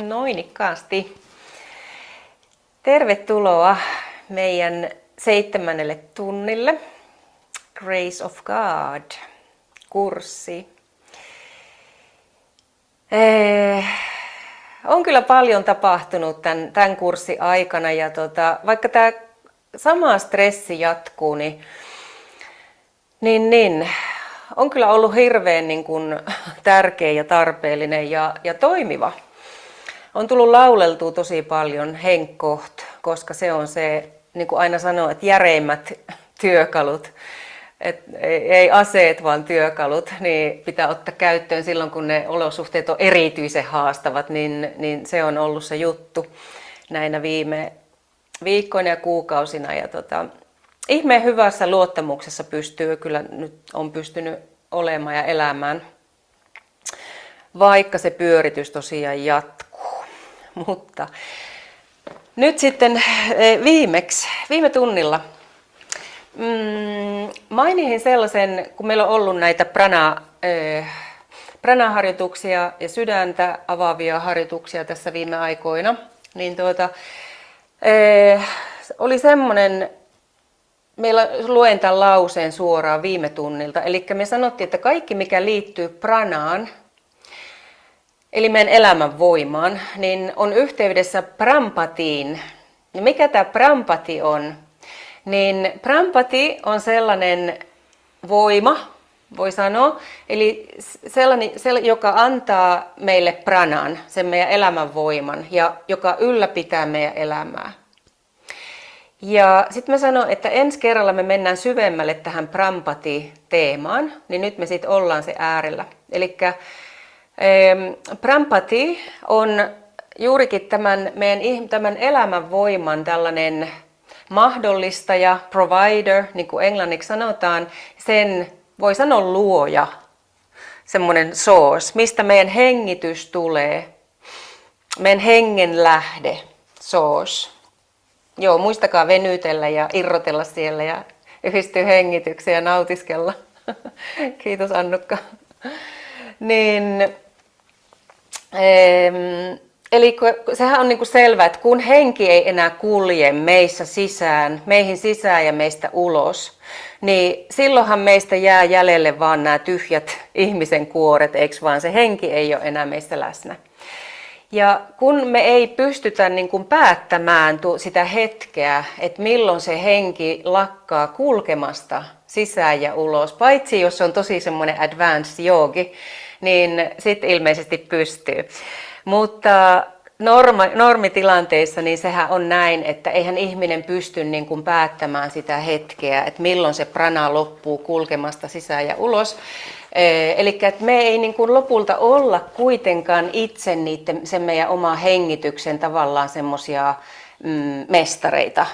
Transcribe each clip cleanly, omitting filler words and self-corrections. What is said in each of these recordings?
Noinikkaasti. Tervetuloa meidän 7. tunnille. Grace of God-kurssi. On kyllä paljon tapahtunut tämän kurssin aikana ja vaikka tämä sama stressi jatkuu, niin on kyllä ollut hirveän tärkeä ja tarpeellinen ja toimiva. On tullut lauleltua tosi paljon henkkoht, koska se on se, niin kuin aina sanoo, että järeimmät työkalut, ei aseet vaan työkalut, niin pitää ottaa käyttöön silloin, kun ne olosuhteet on erityisen haastavat, niin se on ollut se juttu näinä viime viikkoina ja kuukausina. Ja ihmeen hyvässä luottamuksessa on pystynyt olemaan ja elämään, vaikka se pyöritys tosiaan jatkuu. Mutta nyt sitten viime tunnilla mainihin sellaisen, kun meillä on ollut näitä prana-harjoituksia ja sydäntä avaavia harjoituksia tässä viime aikoina, niin oli semmoinen, meillä luen tämän lauseen suoraan viime tunnilta, eli me sanottiin, että kaikki mikä liittyy pranaan, eli meidän elämän voimaan, niin on yhteydessä prampatiin. Ja mikä tämä prampati on? Niin prampati on sellainen voima, voi sanoa, eli sellainen, joka antaa meille pranan, sen meidän elämän voiman, ja joka ylläpitää meidän elämää. Ja sitten mä sanon, että ensi kerralla me mennään syvemmälle tähän prampati-teemaan, niin nyt me sitten ollaan se äärellä. Elikkä prampati on juurikin tämän elämän voiman tällainen mahdollistaja, provider, niin kuin englanniksi sanotaan, sen voi sanoa luoja, semmoinen source, mistä meidän hengitys tulee, meidän hengen lähde, source. Joo, muistakaa venytellä ja irrotella siellä ja yhdistyä hengitykseen ja nautiskella. Kiitos Annukka. Eli sehän on selvää, että kun henki ei enää kulje meihin sisään ja meistä ulos, niin silloinhan meistä jää jäljelle vaan nämä tyhjät ihmisen kuoret, eikö vaan se henki ei ole enää meistä läsnä. Ja kun me ei pystytä päättämään sitä hetkeä, että milloin se henki lakkaa kulkemasta sisään ja ulos, paitsi jos on tosi semmoinen advanced yogi, niin sitten ilmeisesti pystyy. Mutta normitilanteissa niin sehän on näin, että eihän ihminen pysty päättämään sitä hetkeä, että milloin se prana loppuu kulkemasta sisään ja ulos. Eli että me ei lopulta olla kuitenkaan itse sen meidän oma hengityksen tavallaan semmoisia mestareita,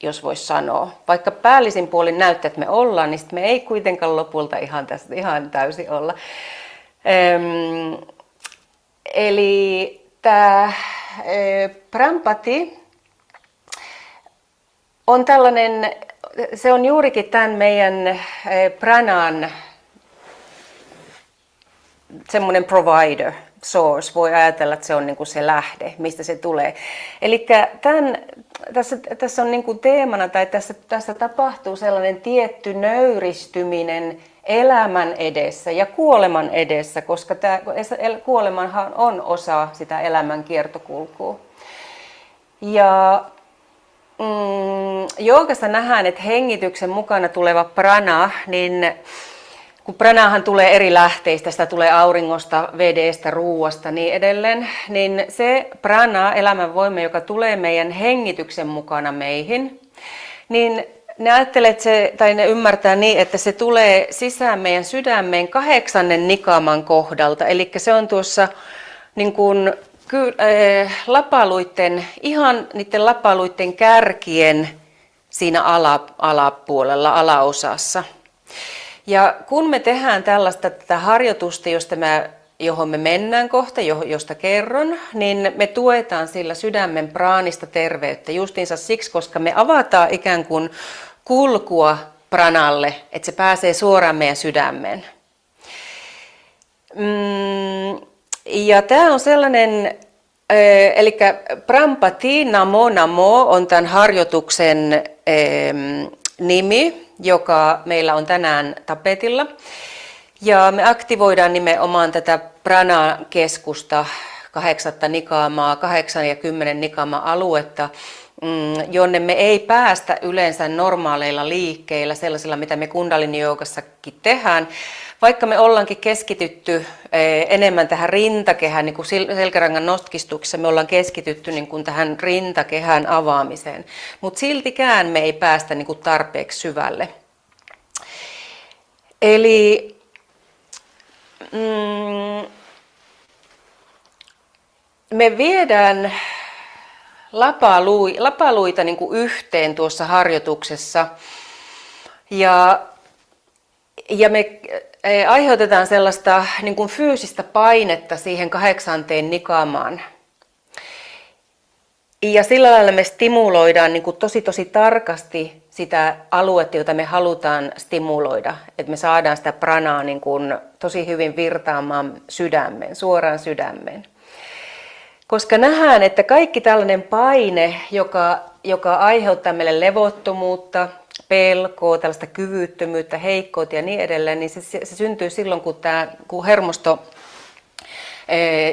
jos vois sanoa. Vaikka päällisin puolin näyttää, että me ollaan, niin me ei kuitenkaan lopulta ihan täysin olla. Eli tämä prampati on tällainen, se on juurikin tämän meidän pranan semmoinen provider, source, voi ajatella, että se on se lähde, mistä se tulee. Eli tässä on teemana, tai tässä tapahtuu sellainen tietty nöyristyminen elämän edessä ja kuoleman edessä, koska kuolemanhan on osa sitä elämän kiertokulkua. Ja joogassa nähdään, että hengityksen mukana tuleva prana, niin kun pranahan tulee eri lähteistä, sitä tulee auringosta, vedestä, ruuasta niin edelleen, niin se prana, elämän voima, joka tulee meidän hengityksen mukana meihin, niin ne ymmärtää niin, että se tulee sisään meidän sydämeen 8. nikaman kohdalta, eli se on tuossa ihan niiden lapaluiden kärkien siinä alapuolella, alaosassa. Ja kun me tehdään tätä harjoitusta, johon me mennään kohta, josta kerron, niin me tuetaan sillä sydämen praanista terveyttä justiinsa siksi, koska me avataan ikään kuin kulkua pranalle, että se pääsee suoraan meidän sydämeen. Ja tämä on sellainen, eli Prampati Namo Namo on tämän harjoituksen nimi, joka meillä on tänään tapetilla. Ja me aktivoidaan nimenomaan tätä prana-keskusta, 8 nikaamaa, 8 ja 10 nikaama-aluetta, jonne me ei päästä yleensä normaaleilla liikkeillä, sellaisilla mitä me kundalini-joogassakin tehdään, vaikka me ollaankin keskitytty enemmän tähän rintakehän, niin kuin selkärangan notkistuksessa me ollaan keskitytty niin kuin tähän rintakehän avaamiseen, mutta siltikään me ei päästä niin kuin tarpeeksi syvälle. Eli me viedään lapaluita niin kuin yhteen tuossa harjoituksessa ja me aiheutetaan sellaista niin kuin fyysistä painetta siihen 8. nikaamaan. Ja sillä lailla me stimuloidaan niin kuin tosi tarkasti sitä aluetta, jota me halutaan stimuloida. Että me saadaan sitä pranaa niin kuin tosi hyvin virtaamaan sydämeen, suoraan sydämeen. Koska nähdään, että kaikki tällainen paine, joka aiheuttaa meille levottomuutta, pelkoa, tällaista kyvyttömyyttä, heikkoutta ja niin edelleen, niin se syntyy silloin, kun hermosto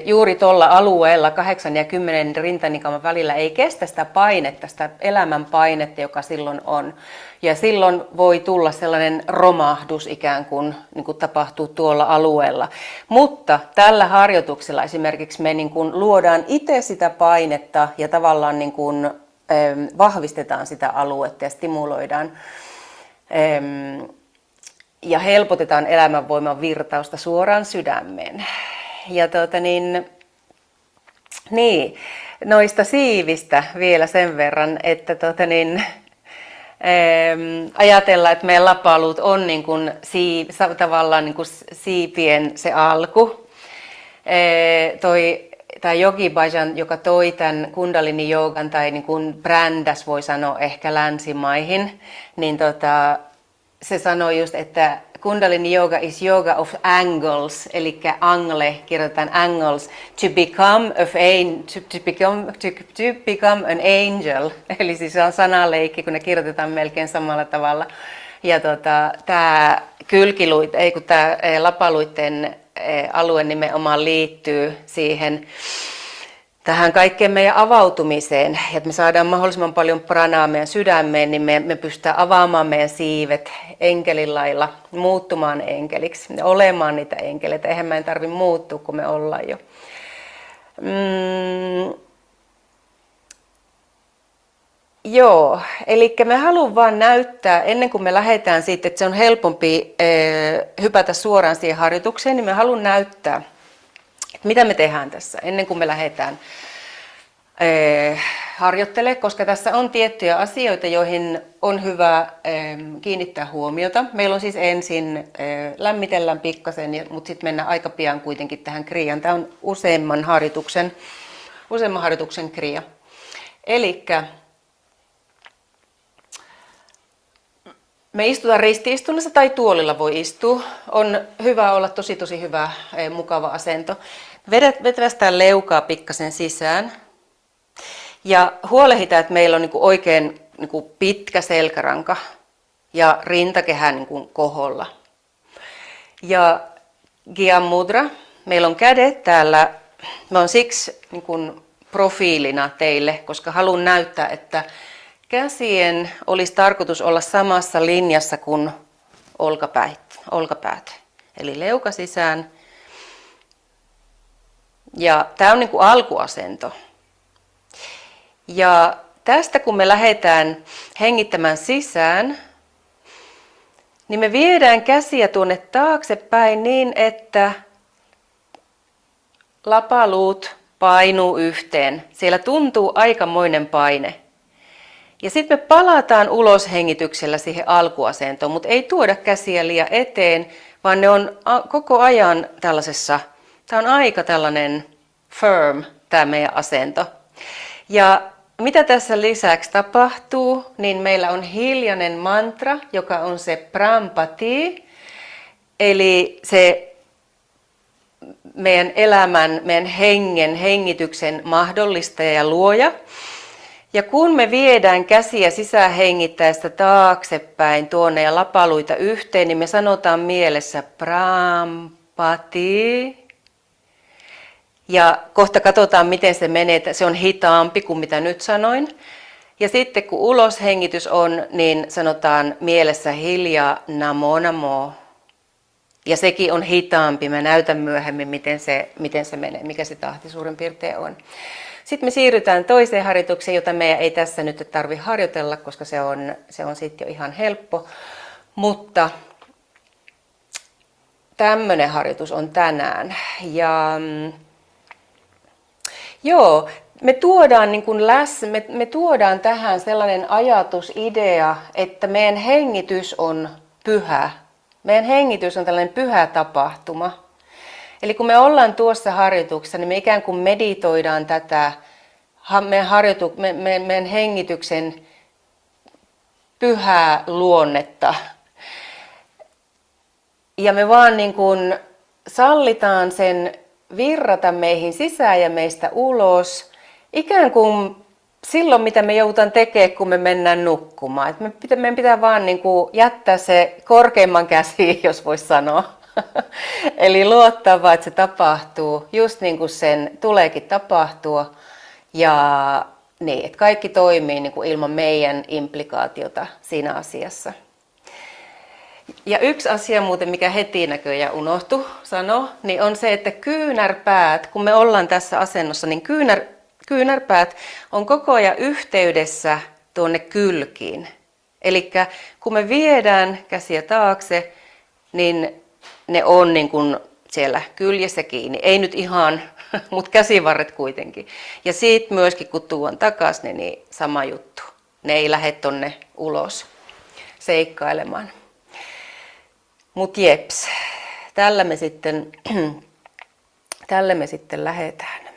juuri tuolla alueella 8 ja 10 rintanikaaman välillä ei kestä sitä painetta, sitä elämän painetta, joka silloin on. Ja silloin voi tulla sellainen romahdus ikään kuin, tapahtuu tuolla alueella. Mutta tällä harjoituksella esimerkiksi me niin kuin luodaan itse sitä painetta ja tavallaan niin kuin vahvistetaan sitä aluetta ja stimuloidaan ja helpotetaan elämänvoiman virtausta suoraan sydämeen. Ja noista siivistä vielä sen verran, että ajatellaan, että meidän lapaluut on niin kuin tavallaan niin kuin siipien se alku. Tämä Yogi Bhajan, joka toi tämän kundalini-joogan tai niin kuin brändäs, voi sanoa ehkä länsimaihin, niin se sanoi just, että Kundalini Yoga is yoga of angles, eli angle, kirjoitetaan angles, to become an angel. Eli siis se on sanaleikki, kun ne kirjoitetaan melkein samalla tavalla. Ja tämä tämä lapaluiden alue nimenomaan liittyy tähän kaikkeen meidän avautumiseen, että me saadaan mahdollisimman paljon pranaa meidän sydämeen, niin me pystytään avaamaan meidän siivet enkelin lailla, muuttumaan enkeliksi ja olemaan niitä enkeleitä. Eihän meidän tarvitse muuttua, kun me ollaan jo. Joo, eli me haluan vaan näyttää, ennen kuin me lähdetään siitä, että se on helpompi hypätä suoraan siihen harjoitukseen, niin me haluan näyttää, mitä me tehdään tässä ennen kuin me lähdetään harjoittelemaan, koska tässä on tiettyjä asioita, joihin on hyvä kiinnittää huomiota. Meillä on siis ensin lämmitellään pikkasen, mutta sitten mennään aika pian kuitenkin tähän kriaan. Tämä on useamman harjoituksen kria. Elikkä me istutaan ristiistunnassa tai tuolilla voi istua. On hyvä olla tosi hyvä, mukava asento. Vetävästään leukaa pikkasen sisään. Ja huolehditaan, että meillä on niin kuin oikein niin kuin pitkä selkäranka ja rintakehä niin kuin koholla. Ja Gyan Mudra. Meillä on kädet täällä. Mä oon siksi niin kuin profiilina teille, koska haluan näyttää, että käsien olisi tarkoitus olla samassa linjassa kuin olkapäät. Eli leuka sisään. Ja tämä on niin kuin alkuasento. Ja tästä kun me lähdetään hengittämään sisään, niin me viedään käsiä tuonne taaksepäin niin, että lapaluut painuu yhteen. Siellä tuntuu aikamoinen paine. Ja sitten me palataan ulos hengityksellä siihen alkuasentoon, mutta ei tuoda käsiä liian eteen, vaan ne on koko ajan tällaisessa, tämä on aika tällainen firm, tämä meidän asento. Ja mitä tässä lisäksi tapahtuu, niin meillä on hiljainen mantra, joka on se Prampati, eli se meidän elämän, meidän hengen, hengityksen mahdollistaja ja luoja. Ja kun me viedään käsiä sisähengittäessä taaksepäin tuonne ja lapaluita yhteen, niin me sanotaan mielessä prampati. Ja kohta katsotaan, miten se menee. Se on hitaampi kuin mitä nyt sanoin. Ja sitten kun uloshengitys on, niin sanotaan mielessä hiljaa namo namo. Ja sekin on hitaampi. Mä näytän myöhemmin, miten se menee, mikä se tahti suurin piirtein on. Sitten me siirrytään toiseen harjoitukseen, jota meidän ei tässä nyt tarvitse harjoitella, koska se on sitten jo ihan helppo. Mutta tämmöinen harjoitus on tänään. Ja joo, me tuodaan tähän sellainen ajatus, idea, että meidän hengitys on pyhä. Meidän hengitys on tällainen pyhä tapahtuma. Eli kun me ollaan tuossa harjoituksessa, niin me ikään kuin meditoidaan tätä meidän hengityksen pyhää luonnetta. Ja me vaan niin kuin sallitaan sen virrata meihin sisään ja meistä ulos, ikään kuin silloin, mitä me joudutaan tekemään, kun me mennään nukkumaan. Meidän pitää vaan niin kuin jättää se korkeimman käsi, jos voisi sanoa. Eli luottaa vaan, että se tapahtuu just niin kuin sen tuleekin tapahtua. Ja niin, että kaikki toimii niin kuin ilman meidän implikaatiota siinä asiassa. Ja yksi asia muuten, mikä heti näköjään unohtui sanoa, niin on se, että kyynärpäät, kun me ollaan tässä asennossa, niin kyynärpäät on koko ajan yhteydessä tuonne kylkiin. Eli kun me viedään käsiä taakse, niin ne on niin kuin siellä kyljessä kiinni. Ei nyt ihan, mutta käsivarret kuitenkin. Ja siitä myöskin, kun tuon takaisin, niin sama juttu. Ne ei lähde tonne ulos seikkailemaan. Mut jeps, tällä me sitten lähdetään.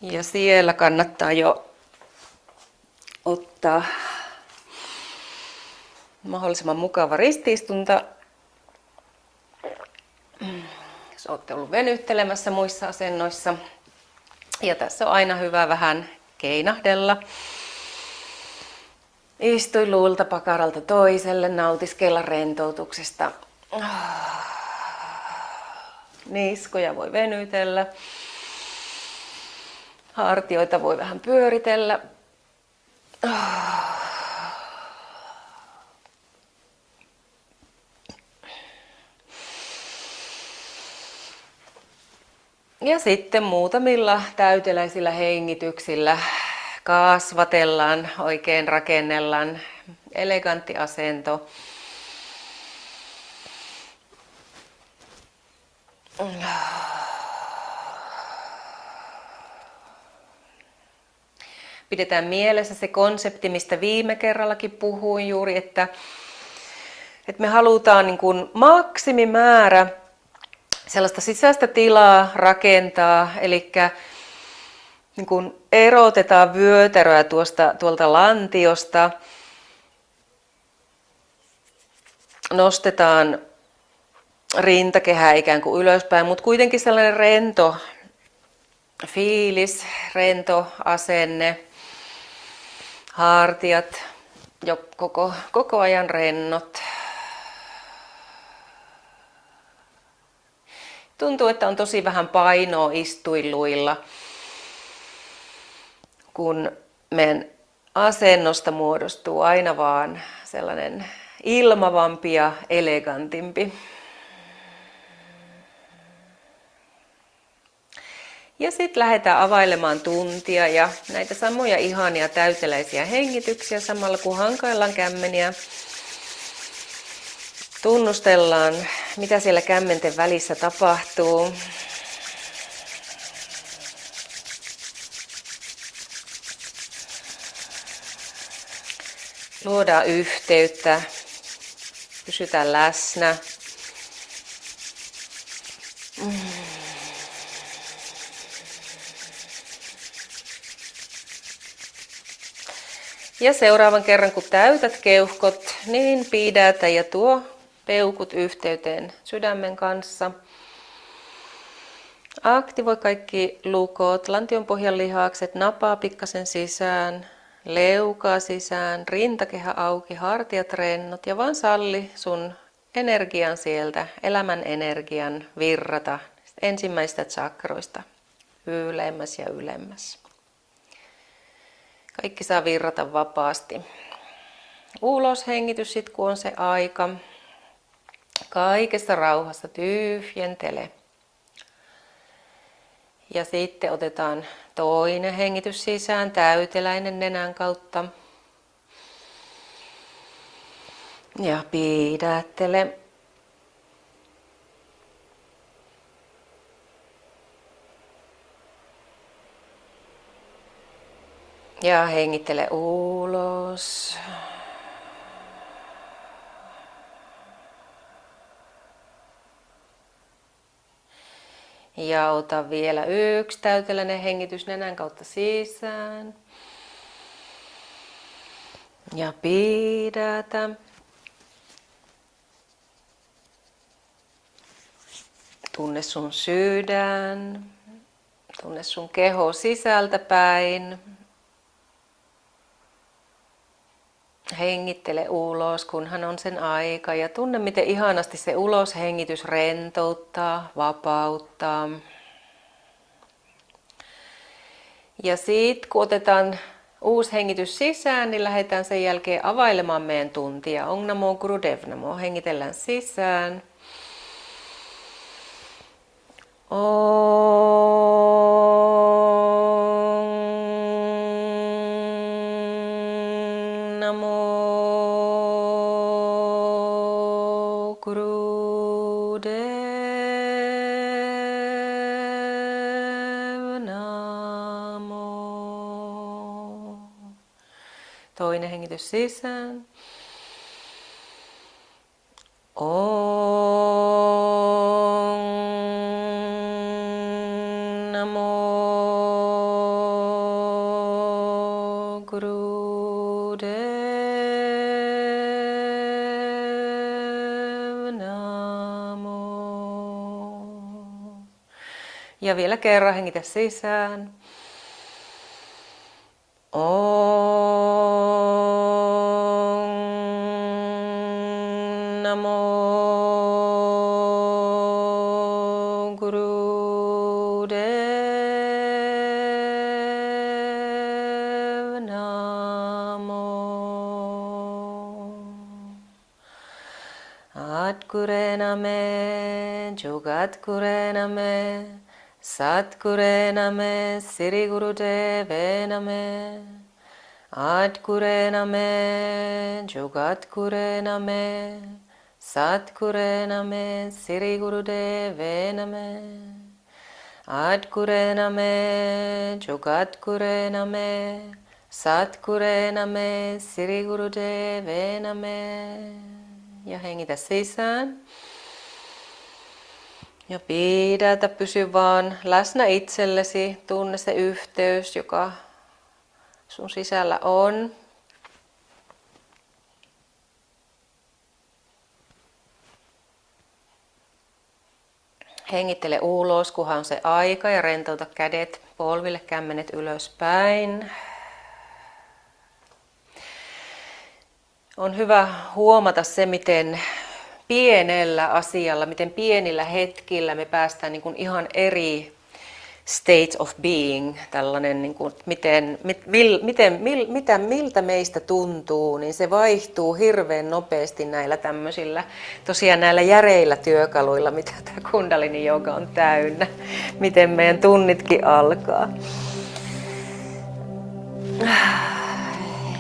Ja siellä kannattaa jo ottaa mahdollisimman mukava ristiistunta. Jos olette ollut venyttelemässä muissa asennoissa. Ja tässä on aina hyvä vähän keinahdella. Istuiluilta pakaralta toiselle, nautiskella rentoutuksesta. Niskoja voi venytellä. Hartioita voi vähän pyöritellä. Ja sitten muutamilla täyteläisillä hengityksillä kasvatellaan, oikein rakennellaan elegantti asento. Pidetään mielessä se konsepti, mistä viime kerrallakin puhuin juuri, että me halutaan niin kuin maksimimäärä sellaista sisäistä tilaa rakentaa, eli niin kuin erotetaan vyötäröä tuolta lantiosta, nostetaan rintakehää ikään kuin ylöspäin, mutta kuitenkin sellainen rento fiilis, rento asenne, hartiat jo koko ajan rennot. Tuntuu, että on tosi vähän painoa istuiluilla, kun meidän asennosta muodostuu aina vaan sellainen ilmavampi ja elegantimpi. Ja sitten lähdetään availemaan tuntia ja näitä samoja ihania täyteläisiä hengityksiä samalla kun hankaillaan kämmeniä. Tunnustellaan, mitä siellä kämmenten välissä tapahtuu. Luodaan yhteyttä, pysytään läsnä. Ja seuraavan kerran kun täytät keuhkot, niin pidätä ja tuo peukut yhteyteen sydämen kanssa. Aktivoi kaikki lukot, lantionpohjan lihakset, napaa pikkasen sisään, leukaa sisään, rintakehä auki, hartiat rennot ja vaan salli sun energian sieltä, elämän energian virrata ensimmäistä chakroista ylemmäs ja ylemmäs. Kaikki saa virrata vapaasti. Ulos hengitys sit kun on se aika. Kaikessa rauhassa tyhjentele. Ja sitten otetaan toinen hengitys sisään, täyteläinen nenän kautta. Ja pidättele. Ja hengittele ulos. Ja ota vielä yksi täyteläinen hengitys nenän kautta sisään. Ja pidätä. Tunne sun sydän. Tunne sun keho sisältä päin. Hengittele ulos, kunhan on sen aika ja tunne, miten ihanasti se uloshengitys rentouttaa, vapauttaa. Ja sitten kun otetaan uusi hengitys sisään, niin lähdetään sen jälkeen availemaan meidän tuntia. Ong Namo Gurudev Namo. Hengitellään sisään. Toinen hengitys sisään. Om Namo Gurudev Namo. Ja vielä kerran hengitä sisään. Namo Gurudev Namo. Atgure Name, Jugatgure Name, Satgure Name, Siri Gurudeve Name. Atgure Name, Jugatgure Name, Satgure Name, Siri Gurudeve Name. Atgure Name, Jugatgure Name, Satgure Name, Siri Gurudeve Name. Ja hengitä sisään. Ja pidätä, pysy vaan läsnä itsellesi, tunne se yhteys, joka sun sisällä on. Hengittele ulos, kunhan on se aika ja rentouta kädet polville, kämmenet ylöspäin. On hyvä huomata se, miten pienellä asialla, miten pienillä hetkillä me päästään niin kuin ihan eri state of being, tällainen, niin kuin, miltä meistä tuntuu, niin se vaihtuu hirveän nopeasti näillä tämmöisillä, tosiaan näillä järeillä työkaluilla, mitä tämä Kundalini Jooga on täynnä, miten meidän tunnitkin alkaa.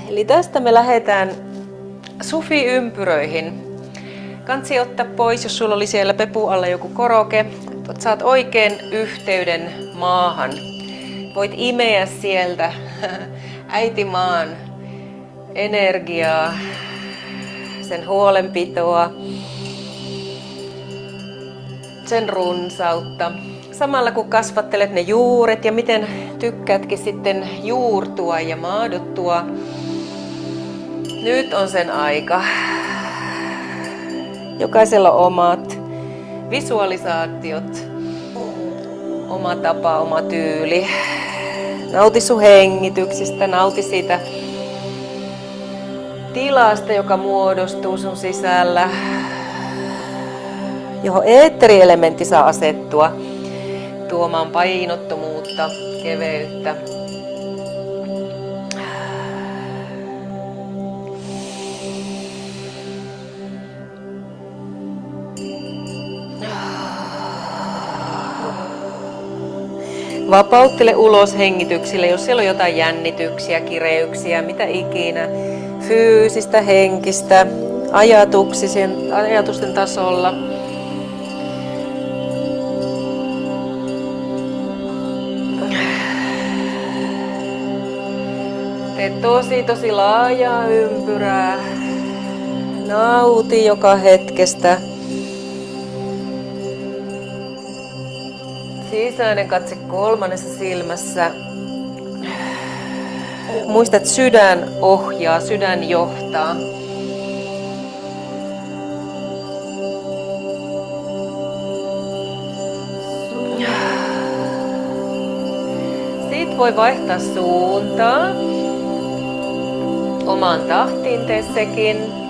Eli tästä me lähdetään sufi-ympyröihin. Kansi ottaa pois, jos sulla oli siellä pepu alla joku koroke. Saat oikein yhteyden maahan. Voit imeä sieltä äitimaan energiaa, sen huolenpitoa, sen runsautta. Samalla kun kasvattelet ne juuret ja miten tykkäätkin sitten juurtua ja maadottua, Nyt on sen aika. Jokaisella on omat visualisaatiot, oma tapa, oma tyyli. Nauti sun hengityksistä, nauti siitä tilasta, joka muodostuu sun sisällä, johon eetterielementti saa asettua tuomaan painottomuutta, keveyttä. Vapauttele ulos hengityksillä, jos siellä on jotain jännityksiä, kireyksiä, mitä ikinä. Fyysistä, henkistä, ajatusten tasolla. Tee tosi laajaa ympyrää. Nauti joka hetkestä. Sisäinen katse kolmannessa silmässä. Muista, että sydän ohjaa, sydän johtaa. Sitten voi vaihtaa suuntaa. Omaan tahtiin tee sekin.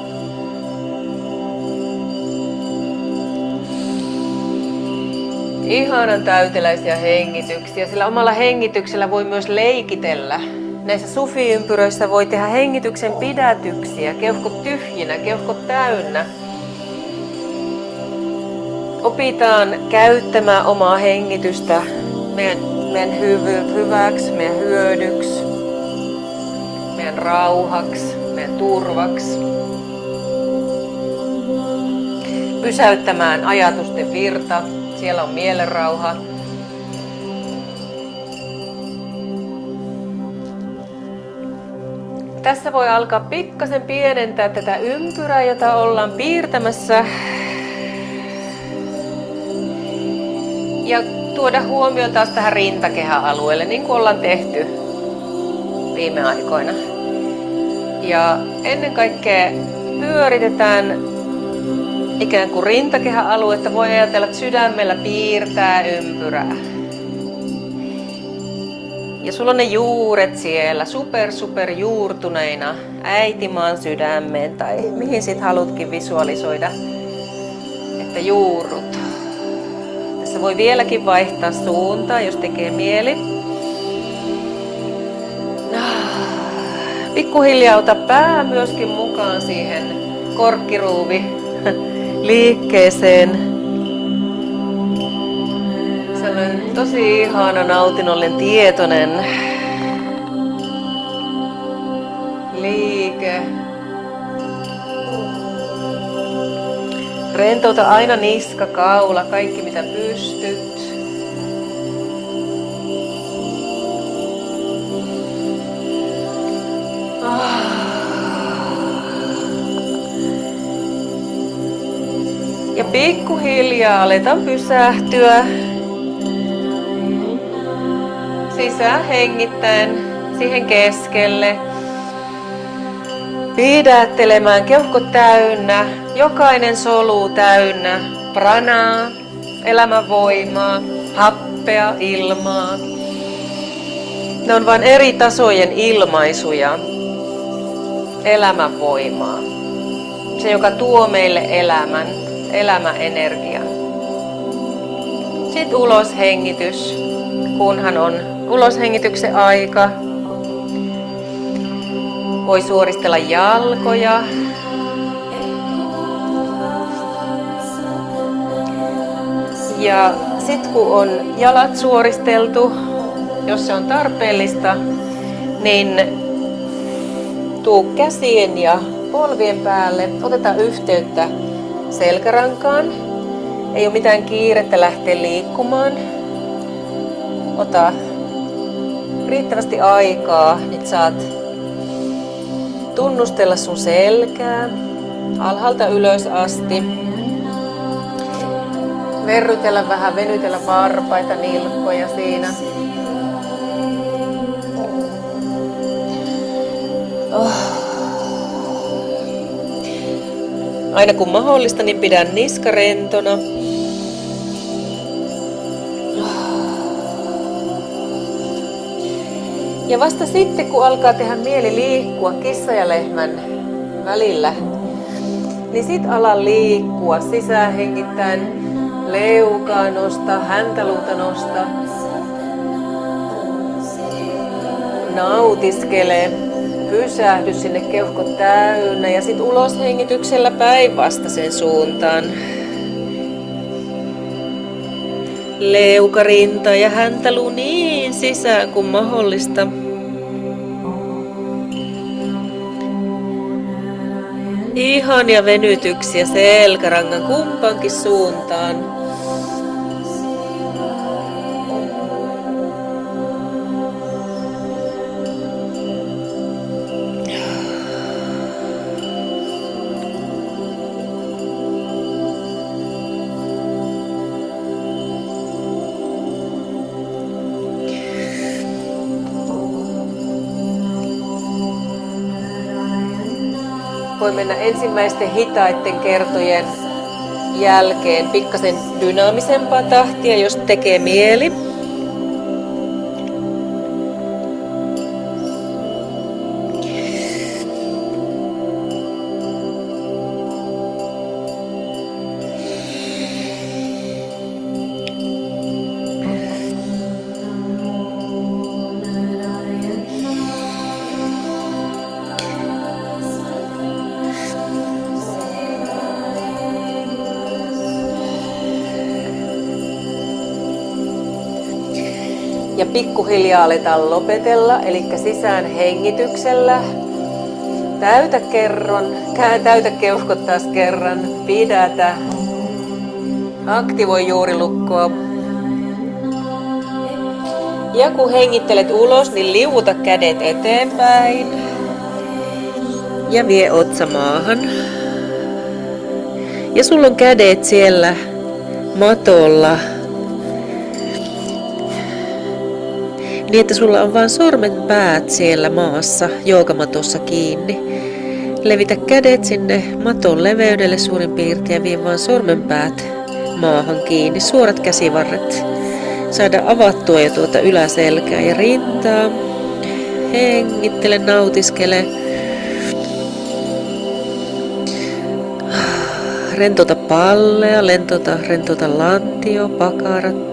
Ihanan täyteläisiä hengityksiä, sillä omalla hengityksellä voi myös leikitellä. Näissä sufi-ympyröissä voi tehdä hengityksen pidätyksiä, keuhkot tyhjinä, keuhkot täynnä. Opitaan käyttämään omaa hengitystä meidän hyväksi, meidän hyödyksi, meidän rauhaksi, meidän turvaksi. Pysäyttämään ajatusten virta. Siellä on mielenrauha. Tässä voi alkaa pikkasen pienentää tätä ympyrää, jota ollaan piirtämässä. Ja tuoda huomioon taas tähän rintakehän-alueelle, niin kuin ollaan tehty viime aikoina. Ja ennen kaikkea pyöritetään ikään kuin rintakehän-aluetta. Voi ajatella, että sydämellä piirtää ympyrää. Ja sulla on ne juuret siellä, super juurtuneina äitimaan sydämeen tai mihin sit halutkin visualisoida, että juurrut. Tässä voi vieläkin vaihtaa suuntaa, jos tekee mieli. Pikkuhiljaa ota pää myöskin mukaan siihen korkkiruuvi liikkeeseen. Sellainen tosi ihana, nautinnollinen, tietoinen liike. Rentouta aina niska, kaula, kaikki mitä pystyt. Ja pikkuhiljaa aletaan pysähtyä. Sisään hengittäen siihen keskelle. Pidättelemään keuhkot täynnä, jokainen solu täynnä pranaa, elämänvoimaa, happea, ilmaa. Ne on vain eri tasojen ilmaisuja elämänvoimaa. Se, joka tuo meille elämäenergian. Sitten uloshengitys, kunhan on uloshengityksen aika. Voi suoristella jalkoja. Ja sitten kun on jalat suoristeltu, jos se on tarpeellista, niin tuu käsien ja polvien päälle. Otetaan yhteyttä selkärankaan. Ei ole mitään kiirettä lähteä liikkumaan. Ota riittävästi aikaa, niin saat tunnustella sun selkää alhaalta ylös asti. Verrytellä vähän, venytellä varpaita, nilkkoja siinä. Aina kun mahdollista, niin pidän niska rentona. Ja vasta sitten, kun alkaa tehdä mieli liikkua kissa ja lehmän välillä, niin sit ala liikkua sisään hengittäen, leukaa nosta, häntäluuta nosta. Nautiskele, pysähdy sinne keuhkot täynnä ja sit ulos hengityksellä päinvastaiseen suuntaan. Leukarinta ja häntäluu niin sisään kuin mahdollista. Ihania venytyksiä selkärangan kumpaankin suuntaan. Voi mennä ensimmäisten hitaiden kertojen jälkeen pikkasen dynaamisempaa tahtia, jos tekee mieli. Ja pikkuhiljaa aletaan lopetella, eli sisään hengityksellä. Täytä kerran, täytä keuhkot taas kerran, pidätä. Aktivoi juurilukkoa. Ja kun hengittelet ulos, niin liuuta kädet eteenpäin. Ja vie otsa maahan. Ja sulla on kädet siellä matolla. Niin, että sulla on vain sormen päät siellä maassa joogamatossa kiinni. Levitä kädet sinne maton leveydelle suurin piirtein ja vie vain sormenpäät maahan kiinni. Suorat käsivarret. Saada avattua jo tuota yläselkää ja rintaa. Hengittele, nautiskele. Rentouta pallea, rentouta lantio, pakarat.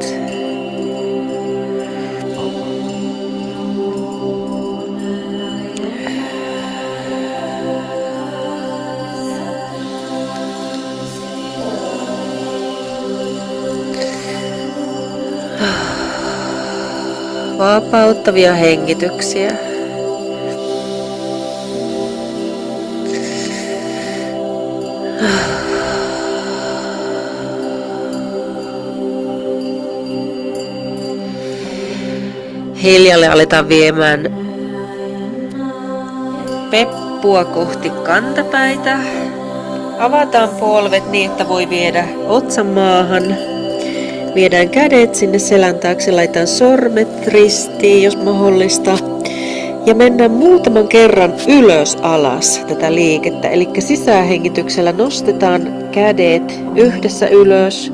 Vapauttavia hengityksiä. Hiljalle aletaan viemään peppua kohti kantapäitä. Avataan polvet niin, että voi viedä otsan maahan. Viedään kädet sinne selän taakse, laitetaan sormet ristiin, jos mahdollista. Ja mennään muutaman kerran ylös alas tätä liikettä. Eli sisähengityksellä nostetaan kädet yhdessä ylös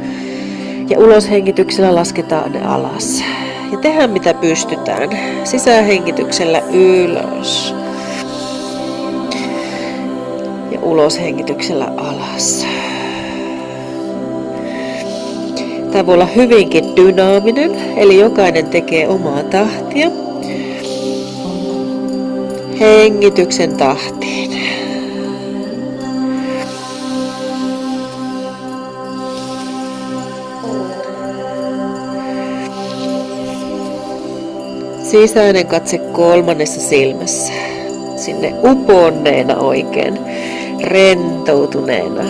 ja uloshengityksellä lasketaan ne alas. Ja tehdään mitä pystytään. Sisähengityksellä ylös ja uloshengityksellä alas. Tämä voi olla hyvinkin dynaaminen, eli jokainen tekee omaa tahtia. Hengityksen tahtiin. Sisäinen katse kolmannessa silmässä. Sinne uponneena oikein, rentoutuneena.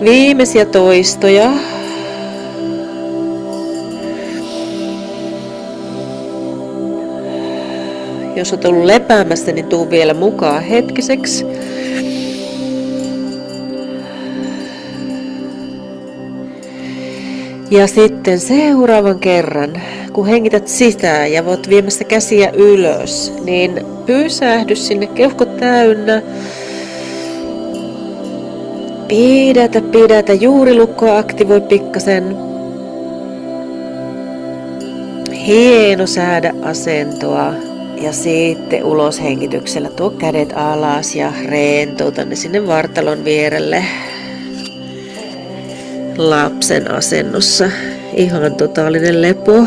Viimeisiä toistoja. Jos olet ollut lepäämässä, niin tuu vielä mukaan hetkiseksi. Ja sitten seuraavan kerran, kun hengität sisään ja voit viemässä käsiä ylös, niin pysähdy sinne keuhkot täynnä. Pidätä, juurilukkoa aktivoi pikkasen. Hieno säädä asentoa ja sitten ulos hengityksellä tuo kädet alas ja rentouta ne sinne vartalon vierelle. Lapsen asennossa ihan totaalinen lepo.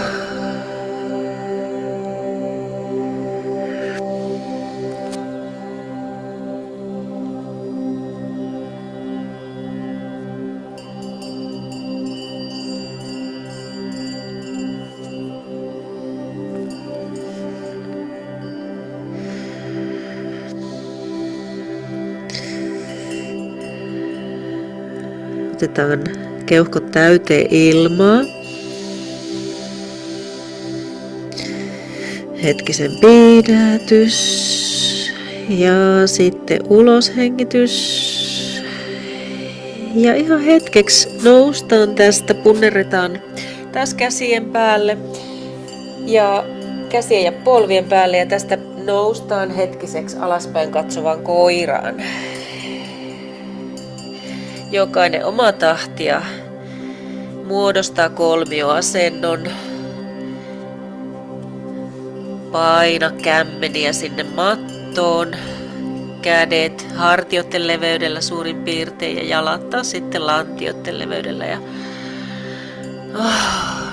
Otetaan keuhkot täyteen ilmaa. Hetkisen pidätys. Ja sitten uloshengitys. Ja ihan hetkeksi noustaan tästä, punnerretaan taas käsien päälle. Ja käsien ja polvien päälle ja tästä noustaan hetkiseksi alaspäin katsovaan koiraan. Jokainen oma tahtia muodostaa kolmioasennon. Paina kämmeniä sinne mattoon. Kädet hartioiden leveydellä suurin piirtein ja jalat taas sitten lantioiden leveydellä. Ja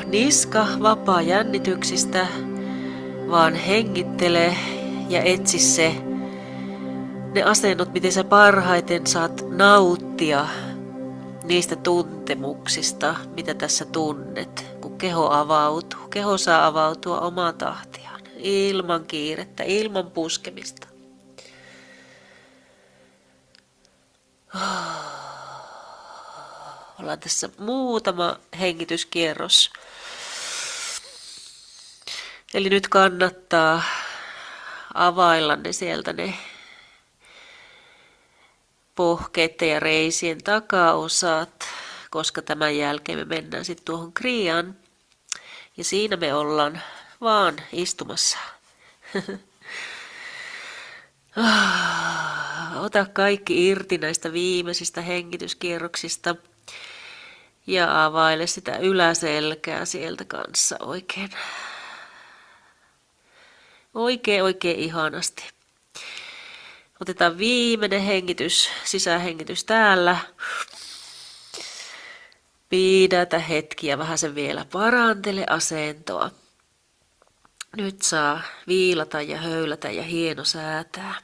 niska vapaa jännityksistä, vaan hengittele ja etsi ne asennot, miten sä parhaiten saat nauttia niistä tuntemuksista, mitä tässä tunnet, kun keho avautuu. Keho saa avautua omaa tahtiaan, ilman kiirettä, ilman puskemista. Ollaan tässä muutama hengityskierros. Eli nyt kannattaa availla ne sieltä ne pohkeiden ja reisien takaosat, koska tämän jälkeen me mennään sitten tuohon kriaan. Ja siinä me ollaan vaan istumassa. Ota kaikki irti näistä viimeisistä hengityskierroksista ja availe sitä yläselkää sieltä kanssa oikein. Oikein ihanasti. Otetaan viimeinen hengitys, sisähengitys täällä. Pidätä hetkiä, vähän sen vielä parantele asentoa. Nyt saa viilata ja höylätä ja hieno säätää.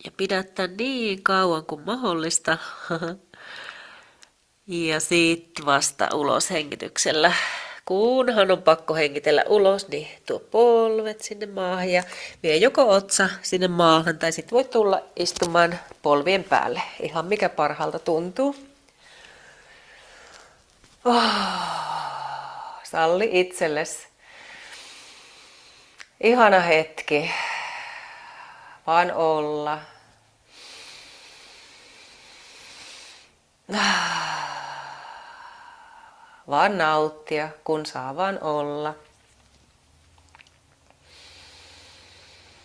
Ja pidätä niin kauan kuin mahdollista. Ja sitten vasta ulos hengityksellä. Kunhan on pakko hengitellä ulos, niin tuo polvet sinne maahan ja vie joko otsa sinne maahan tai sitten voit tulla istumaan polvien päälle. Ihan mikä parhaalta tuntuu. Salli itsellesi. Ihana hetki. Vaan olla. Vaan nauttia, kun saa vaan olla.